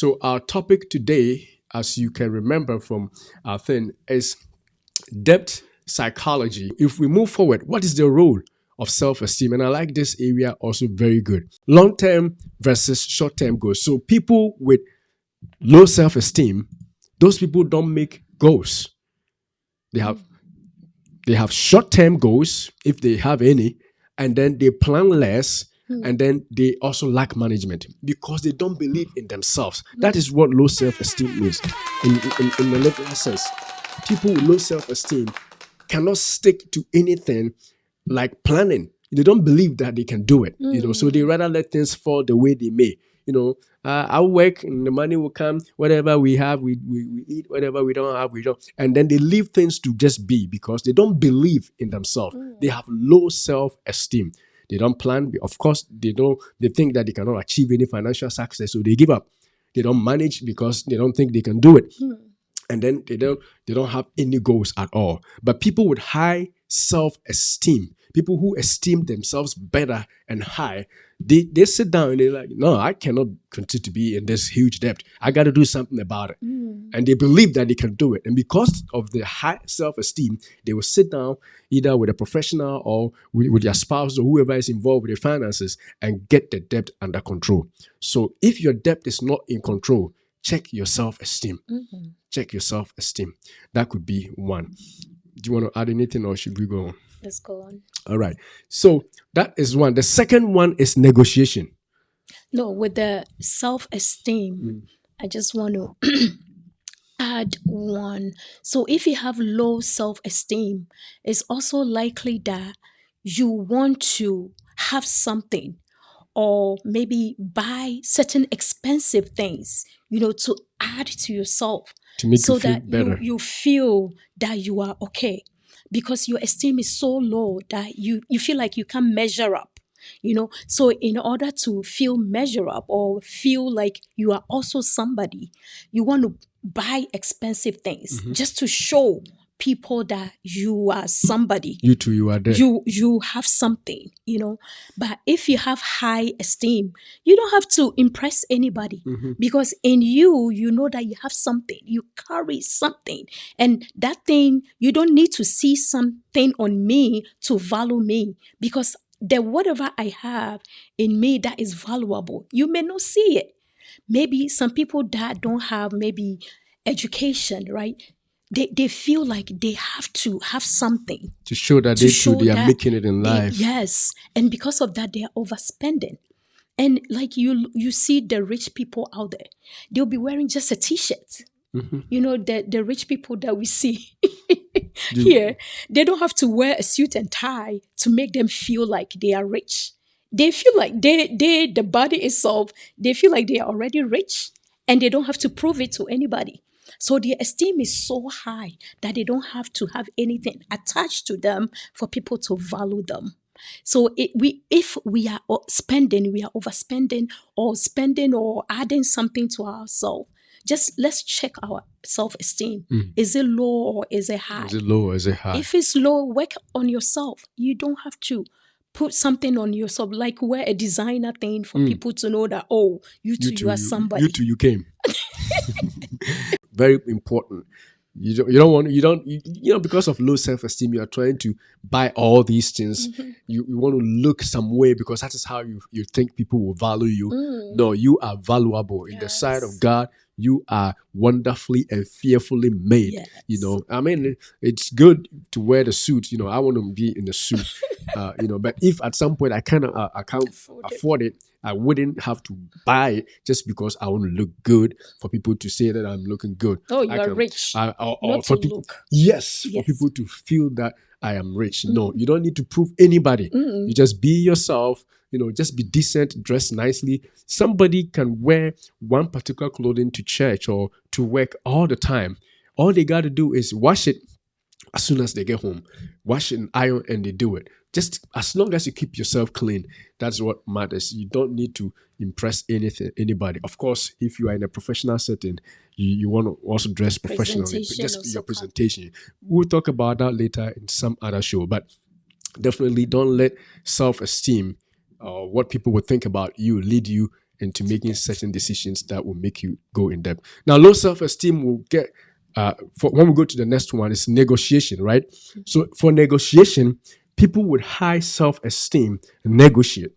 So our topic today, as you can remember from our thing, is debt psychology. If we move forward, what is the role of self-esteem? And I like this area also very good. Long-term versus short-term goals. So people with low self-esteem, those people don't make goals. They have short-term goals, if they have any, and then they plan less, and then they also lack management because they don't believe in themselves. That is what low self-esteem means in the literal sense. People with low self-esteem cannot stick to anything like planning. They don't believe that they can do it, so they rather let things fall the way they may. I'll work and the money will come. Whatever we have, we eat. Whatever we don't have, we don't. And then they leave things to just be because they don't believe in themselves. They have low self-esteem. They don't plan. Of course, they think that they cannot achieve any financial success, so they give up. They don't manage because they don't think they can do it. And then they don't have any goals at all. But people with high self-esteem, people who esteem themselves better and high, they sit down and they're like, no, I cannot continue to be in this huge debt. I got to do something about it. And they believe that they can do it. And because of the high self-esteem, they will sit down either with a professional or with their spouse or whoever is involved with their finances and get the debt under control. So if your debt is not in control, check your self-esteem. Check your self-esteem. That could be one. Do you want to add anything or should we go on? Let's go on. All right. So that is one. The second one is negotiation. No, with the self-esteem, I just want to add one. So if you have low self-esteem, it's also likely that you want to have something or maybe buy certain expensive things, to add to yourself To make so you feel that better. you feel that you are okay. Because your esteem is so low that you feel like you can't measure up, So in order to feel measure up or feel like you are also somebody, you want to buy expensive things just to show people that you are somebody. You too, you are there. You have something, But if you have high esteem, you don't have to impress anybody because in you know that you have something, you carry something, and that thing, you don't need to see something on me to value me because whatever I have in me that is valuable, you may not see it. Maybe some people that don't have maybe education, right? They feel like they have to have something to show that they are making it in life. Yes. And because of that, they are overspending. And like you see the rich people out there, they'll be wearing just a t-shirt. The rich people that we see here, they don't have to wear a suit and tie to make them feel like they are rich. They feel like the body itself, they feel like they are already rich and they don't have to prove it to anybody. So their esteem is so high that they don't have to have anything attached to them for people to value them. So if we are spending, we are overspending or spending or adding something to ourselves, just let's check our self-esteem. Is it low or is it high? Is it low or is it high? If it's low, work on yourself. You don't have to put something on yourself, like wear a designer thing for people to know that, oh, you are somebody. You too, you came. Very important. Because of low self-esteem, you are trying to buy all these things. You want to look some way because that is how you think people will value you. No, you are valuable in the sight of God. You are wonderfully and fearfully made. Yes. I mean, it's good to wear the suit. I want to be in the suit. But if at some point I can't afford it, I wouldn't have to buy it just because I want to look good for people to say that I'm looking good. Oh, you are rich. Or for people, yes, for people to feel that I am rich. No, you don't need to prove anybody. You just be yourself. Just be decent, dress nicely. Somebody can wear one particular clothing to church or to work all the time. All they got to do is wash it as soon as they get home. Wash it and iron, and they do it. Just as long as you keep yourself clean, that's what matters. You don't need to impress anybody. Of course, if you are in a professional setting, you want to also dress professionally. Just your presentation. We'll talk about that later in some other show. But definitely don't let self-esteem what people would think about you lead you into making certain decisions that will make you go in debt. Now, low self-esteem will get for when we go to the next one is negotiation, right? So for negotiation, people with high self-esteem negotiate.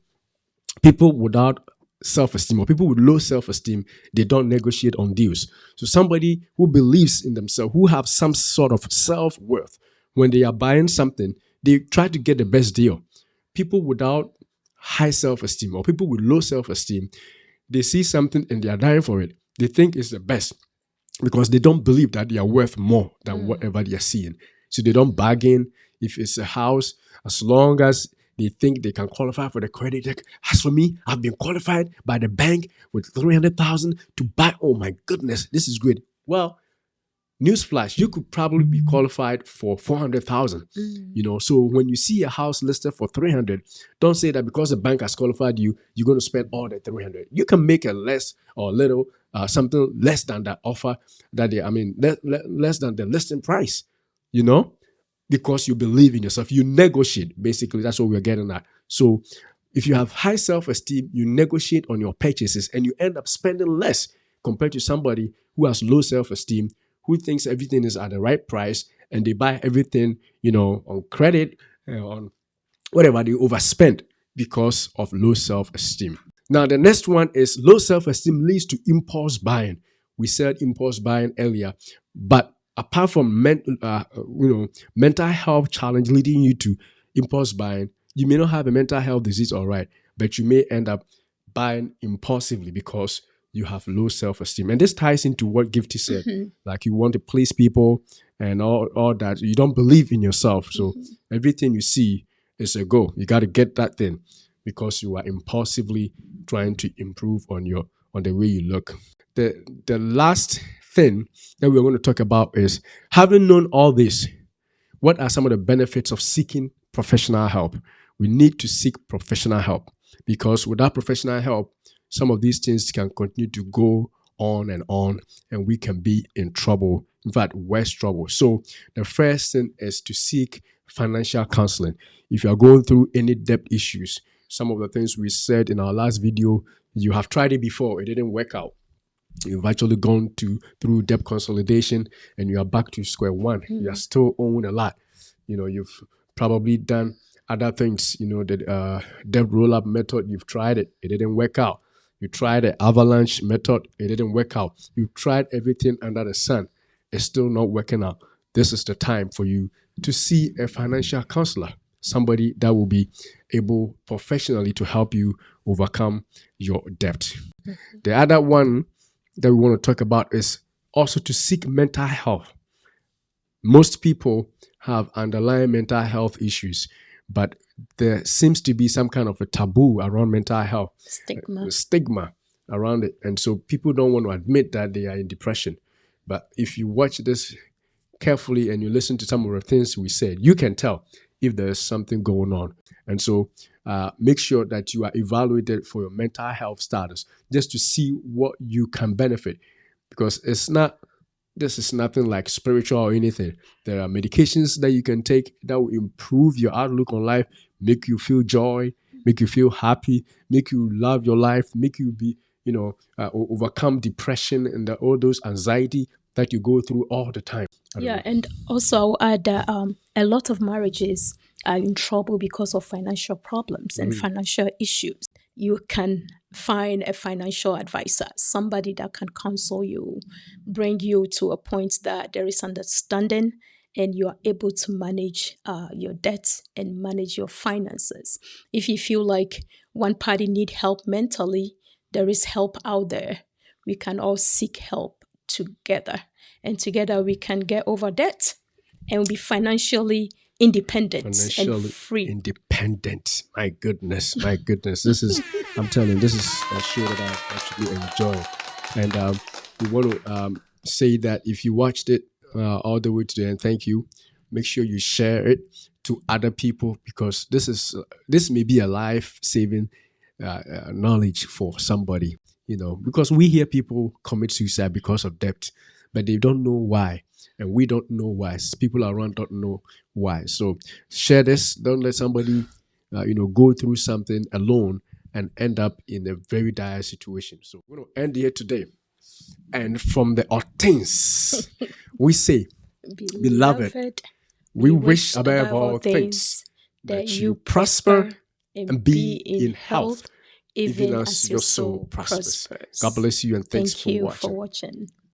People without self-esteem or people with low self-esteem, they don't negotiate on deals. So somebody who believes in themselves, who have some sort of self-worth, when they are buying something, they try to get the best deal. People without high self-esteem or people with low self-esteem, they see something and they are dying for it. They think it's the best because they don't believe that they are worth more than whatever they are seeing. So they don't bargain. If it's a house, as long as they think they can qualify for the credit. Like, as for me, I've been qualified by the bank with 300,000 to buy. Oh my goodness, this is great. Well, newsflash, you could probably be qualified for 400,000. So when you see a house listed for 300, don't say that because the bank has qualified you, you're going to spend all the 300. You can make a less or little something less than that offer that less than the listing price, because you believe in yourself. You negotiate. Basically, that's what we're getting at. So if you have high self-esteem, you negotiate on your purchases and you end up spending less compared to somebody who has low self-esteem, who thinks everything is at the right price and they buy everything, on credit, on whatever, they overspend because of low self-esteem. Now, the next one is low self-esteem leads to impulse buying. We said impulse buying earlier, but apart from mental health challenge leading you to impulse buying, you may not have a mental health disease, all right, but you may end up buying impulsively because you have low self-esteem. And this ties into what Gifty said. Like you want to please people and all that. You don't believe in yourself. So everything you see is a go. You got to get that thing because you are impulsively trying to improve on the way you look. The last thing that we're going to talk about is, having known all this, what are some of the benefits of seeking professional help? We need to seek professional help because without professional help, some of these things can continue to go on, and we can be in trouble. In fact, worse trouble. So the first thing is to seek financial counseling. If you are going through any debt issues, some of the things we said in our last video, you have tried it before, it didn't work out. You've actually gone through debt consolidation and you are back to square one. You are still owing a lot. You've probably done other things. The debt roll-up method, you've tried it. It didn't work out. You tried the avalanche method. It didn't work out. You tried everything under the sun. It's still not working out. This is the time for you to see a financial counselor, somebody that will be able professionally to help you overcome your debt. The other one that we want to talk about is also to seek mental health. Most people have underlying mental health issues, but there seems to be some kind of a taboo around mental health, stigma around it. And so people don't want to admit that they are in depression. But if you watch this carefully and you listen to some of the things we said, you can tell if there's something going on. And so make sure that you are evaluated for your mental health status just to see what you can benefit, because this is nothing like spiritual or anything. There are medications that you can take that will improve your outlook on life, make you feel joy, make you feel happy, make you love your life, make you be, overcome depression and all those anxiety that you go through all the time. And also I'll add that a lot of marriages are in trouble because of financial problems and financial issues. You can find a financial advisor, somebody that can counsel you, bring you to a point that there is understanding and you are able to manage your debts and manage your finances. If you feel like one party needs help mentally, there is help out there. We can all seek help together, and together we can get over debt and be financially independent and free. Independent. My goodness. This is, I'm telling you, this is a show that I actually enjoy. And we want to say that if you watched it all the way to the end, thank you. Make sure you share it to other people, because this may be a life-saving knowledge for somebody, because we hear people commit suicide because of debt, but they don't know why. And we don't know why. People around don't know why. So share this. Don't let somebody, go through something alone and end up in a very dire situation. So we're going to end here today. And from the Hortense, we say, Beloved, we wish above all things that you prosper and be in health, even as your soul prospers. God bless you, and thanks Thank you for watching.